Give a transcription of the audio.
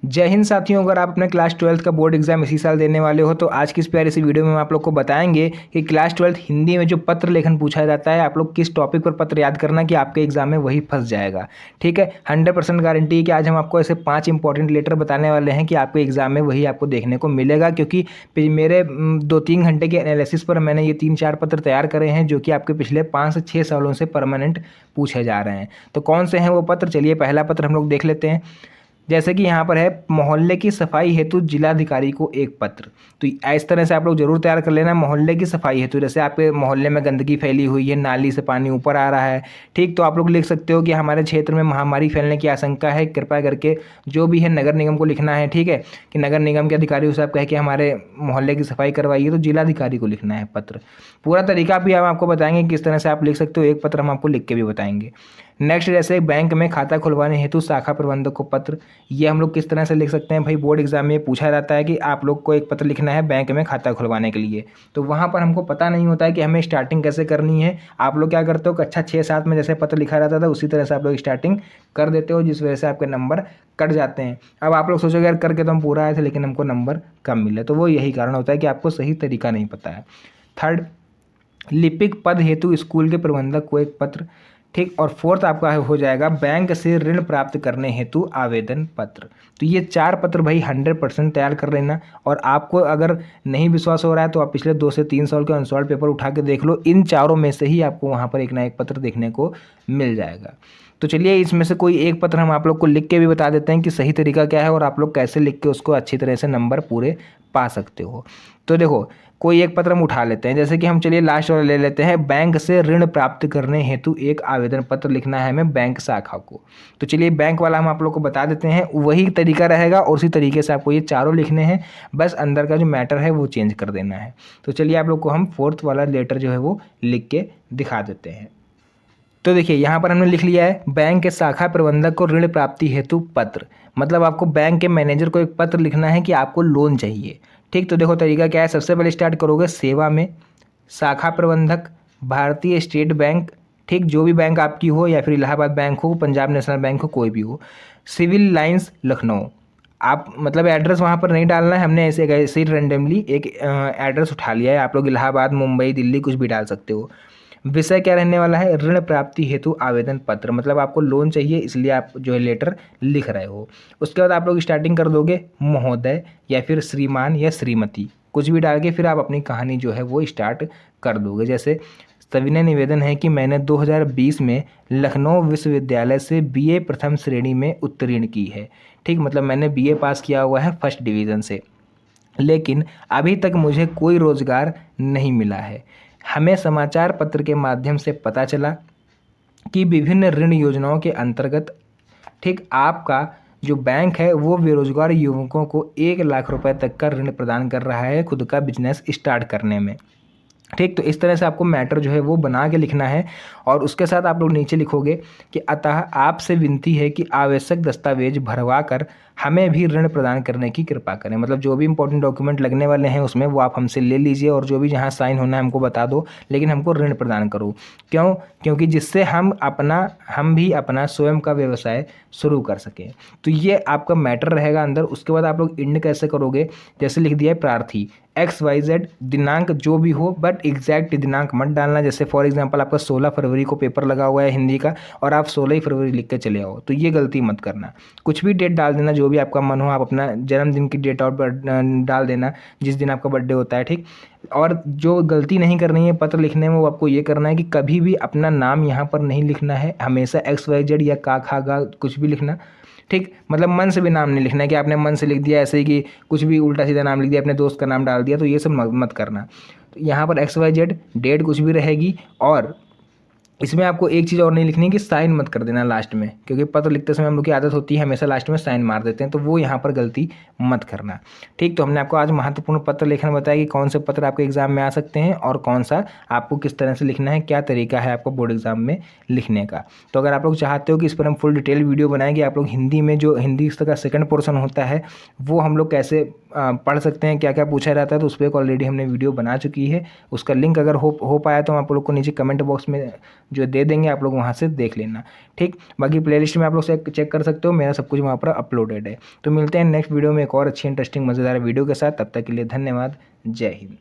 जय हिंद साथियों, अगर आप अपने क्लास 12th का बोर्ड एग्जाम इसी साल देने वाले हो तो आज की इस प्यारी सी वीडियो में हम आप लोग को बताएंगे कि क्लास 12th हिंदी में जो पत्र लेखन पूछा जाता है आप लोग किस टॉपिक पर पत्र याद करना कि आपके एग्जाम में वही फंस जाएगा। ठीक है, 100% गारंटी है कि आज हम आपको ऐसे 5 इंपॉर्टेंट लेटर बताने वाले हैं कि आपके एग्जाम में वही आपको देखने को मिलेगा, क्योंकि मेरे 2-3 घंटे के एनालिसिस पर मैंने ये 3-4 पत्र तैयार करे हैं जो कि आपके पिछले 5 से 6 सालों से परमानेंट पूछे जा रहे हैं। तो कौन से हैं वो पत्र, चलिए पहला पत्र हम लोग देख लेते हैं। जैसे कि यहाँ पर है, मोहल्ले की सफाई हेतु जिलाधिकारी को एक पत्र। तो इस तरह से आप लोग जरूर तैयार कर लेना। मोहल्ले की सफाई हेतु, जैसे आपके मोहल्ले में गंदगी फैली हुई है, नाली से पानी ऊपर आ रहा है, ठीक, तो आप लोग लिख सकते हो कि हमारे क्षेत्र में महामारी फैलने की आशंका है, कृपया करके जो भी है नगर निगम को लिखना है। ठीक है, कि नगर निगम के अधिकारी से आप कहे कि हमारे मोहल्ले की सफाई करवाइए, तो जिलाधिकारी को लिखना है पत्र। पूरा तरीका भी हम आपको बताएंगे किस तरह से आप लिख सकते हो, एक पत्र हम आपको लिख के भी बताएंगे। नेक्स्ट, जैसे बैंक में खाता खुलवाने हेतु शाखा प्रबंधक को पत्र, ये हम लोग किस तरह से लिख सकते हैं भाई। बोर्ड एग्जाम में पूछा जाता है कि आप लोग को एक पत्र लिखना है बैंक में खाता खुलवाने के लिए, तो वहाँ पर हमको पता नहीं होता है कि हमें स्टार्टिंग कैसे करनी है। आप लोग क्या करते हो, कक्षा 6-7 में जैसे पत्र लिखा रहता था उसी तरह से आप लोग स्टार्टिंग कर देते हो, जिस वजह से आपके नंबर कट जाते हैं। अब आप लोग सोचोगे यार करके तो हम पूरा आए थे लेकिन हमको नंबर कम मिले, तो वो यही कारण होता है कि आपको सही तरीका नहीं पता है। थर्ड, लिपिक पद हेतु स्कूल के प्रबंधक को एक पत्र, ठीक। और फोर्थ आपका हो जाएगा बैंक से ऋण प्राप्त करने हेतु आवेदन पत्र। तो ये 4 पत्र भाई 100% तैयार कर लेना। और आपको अगर नहीं विश्वास हो रहा है तो आप पिछले 2 से 3 साल के अनसॉल्व पेपर उठा के देख लो, इन चारों में से ही आपको वहाँ पर एक ना एक पत्र देखने को मिल जाएगा। तो चलिए इसमें से कोई एक पत्र हम आप लोग को लिख के भी बता देते हैं कि सही तरीका क्या है और आप लोग कैसे लिख के उसको अच्छी तरह से नंबर पूरे पा सकते हो। तो देखो कोई एक पत्र हम उठा लेते हैं, जैसे कि हम चलिए लास्ट वाला ले लेते हैं, बैंक से ऋण प्राप्त करने हेतु एक आवेदन पत्र लिखना है हमें बैंक शाखा को। तो चलिए बैंक वाला हम आप लोग को बता देते हैं, वही तरीका रहेगा और उसी तरीके से आपको ये चारों लिखने हैं, बस अंदर का जो मैटर है वो चेंज कर देना है। तो चलिए आप लोग को हम 4th वाला लेटर जो है वो लिख के दिखा देते हैं। तो देखिए यहाँ पर हमने लिख लिया है, बैंक के शाखा प्रबंधक को ऋण प्राप्ति हेतु पत्र, मतलब आपको बैंक के मैनेजर को एक पत्र लिखना है कि आपको लोन चाहिए। ठीक, तो देखो तरीका क्या है, सबसे पहले स्टार्ट करोगे सेवा में, शाखा प्रबंधक, भारतीय स्टेट बैंक, ठीक, जो भी बैंक आपकी हो, या फिर इलाहाबाद बैंक हो, पंजाब नेशनल बैंक हो, कोई भी हो, सिविल लाइंस लखनऊ। आप मतलब एड्रेस वहाँ पर नहीं डालना है, हमने ऐसे ही रेंडमली एक एड्रेस उठा लिया है। आप लोग इलाहाबाद, मुंबई, दिल्ली कुछ भी डाल सकते हो। विषय क्या रहने वाला है, ऋण प्राप्ति हेतु आवेदन पत्र, मतलब आपको लोन चाहिए इसलिए आप जो है लेटर लिख रहे हो। उसके बाद आप लोग स्टार्टिंग कर दोगे महोदय या फिर श्रीमान या श्रीमती, कुछ भी डाल के फिर आप अपनी कहानी जो है वो स्टार्ट कर दोगे। जैसे सविनय निवेदन है कि मैंने 2020 में लखनऊ विश्वविद्यालय से बीए प्रथम श्रेणी में उत्तीर्ण की है। ठीक, मतलब मैंने बीए पास किया हुआ है फर्स्ट डिवीज़न से, लेकिन अभी तक मुझे कोई रोज़गार नहीं मिला है। हमें समाचार पत्र के माध्यम से पता चला कि विभिन्न ऋण योजनाओं के अंतर्गत, ठीक, आपका जो बैंक है वो बेरोजगार युवकों को 1 लाख रुपए तक का ऋण प्रदान कर रहा है खुद का बिजनेस स्टार्ट करने में। ठीक, तो इस तरह से आपको मैटर जो है वो बना के लिखना है। और उसके साथ आप लोग नीचे लिखोगे कि अतः आपसे विनती है कि आवश्यक दस्तावेज भरवा कर हमें भी ऋण प्रदान करने की कृपा करें। मतलब जो भी इंपॉर्टेंट डॉक्यूमेंट लगने वाले हैं उसमें वो आप हमसे ले लीजिए और जो भी जहाँ साइन होना है हमको बता दो, लेकिन हमको ऋण प्रदान करो। क्यों? क्योंकि जिससे हम भी अपना स्वयं का व्यवसाय शुरू कर सकें। तो ये आपका मैटर रहेगा अंदर। उसके बाद आप लोग इंड कैसे करोगे, जैसे लिख दिया है प्रार्थी XYZ, दिनांक जो भी हो बट एग्जैक्ट दिनांक मत डालना। जैसे फॉर एग्जांपल आपका 16 फरवरी को पेपर लगा हुआ है हिंदी का और आप 16 ही फरवरी लिख के चले आओ, तो ये गलती मत करना। कुछ भी डेट डाल देना, जो भी आपका मन हो, आप अपना जन्मदिन की डेट और डाल देना जिस दिन आपका बर्थडे होता है। ठीक, और जो गलती नहीं करनी है पत्र लिखने में वो आपको ये करना है कि कभी भी अपना नाम यहाँ पर नहीं लिखना है, हमेशा XYZ या का खा गा कुछ भी लिखना। ठीक, मतलब मन से भी नाम नहीं लिखना है कि आपने मन से लिख दिया ऐसे ही कि कुछ भी उल्टा सीधा नाम लिख दिया, अपने दोस्त का नाम डाल दिया, तो ये सब मत करना। तो यहाँ पर XYZ डेट कुछ भी रहेगी। और इसमें आपको एक चीज़ और नहीं लिखनी है कि साइन मत कर देना लास्ट में, क्योंकि पत्र लिखते समय हम लोग की आदत होती है हमेशा लास्ट में साइन मार देते हैं, तो वो यहाँ पर गलती मत करना। ठीक, तो हमने आपको आज महत्वपूर्ण पत्र लेखन बताया कि कौन से पत्र आपके एग्जाम में आ सकते हैं और कौन सा आपको किस तरह से लिखना है, क्या तरीका है आपको बोर्ड एग्जाम में लिखने का। तो अगर आप लोग चाहते हो कि इस पर हम फुल डिटेल वीडियो बनाएंगे, आप लोग हिंदी में जो हिंदी का सेकंड पोर्शन होता है वो हम लोग कैसे पढ़ सकते हैं क्या क्या पूछा जाता है, तो उस पर एक ऑलरेडी हमने वीडियो बना चुकी है। उसका लिंक अगर हो पाया तो हम आप लोग को नीचे कमेंट बॉक्स में जो दे देंगे, आप लोग वहाँ से देख लेना। ठीक, बाकी प्लेलिस्ट में आप लोग चेक कर सकते हो, मेरा सब कुछ वहाँ पर अपलोडेड है। तो मिलते हैं नेक्स्ट वीडियो में एक और अच्छी इंटरेस्टिंग मज़ेदार वीडियो के साथ। तब तक के लिए धन्यवाद। जय हिंद।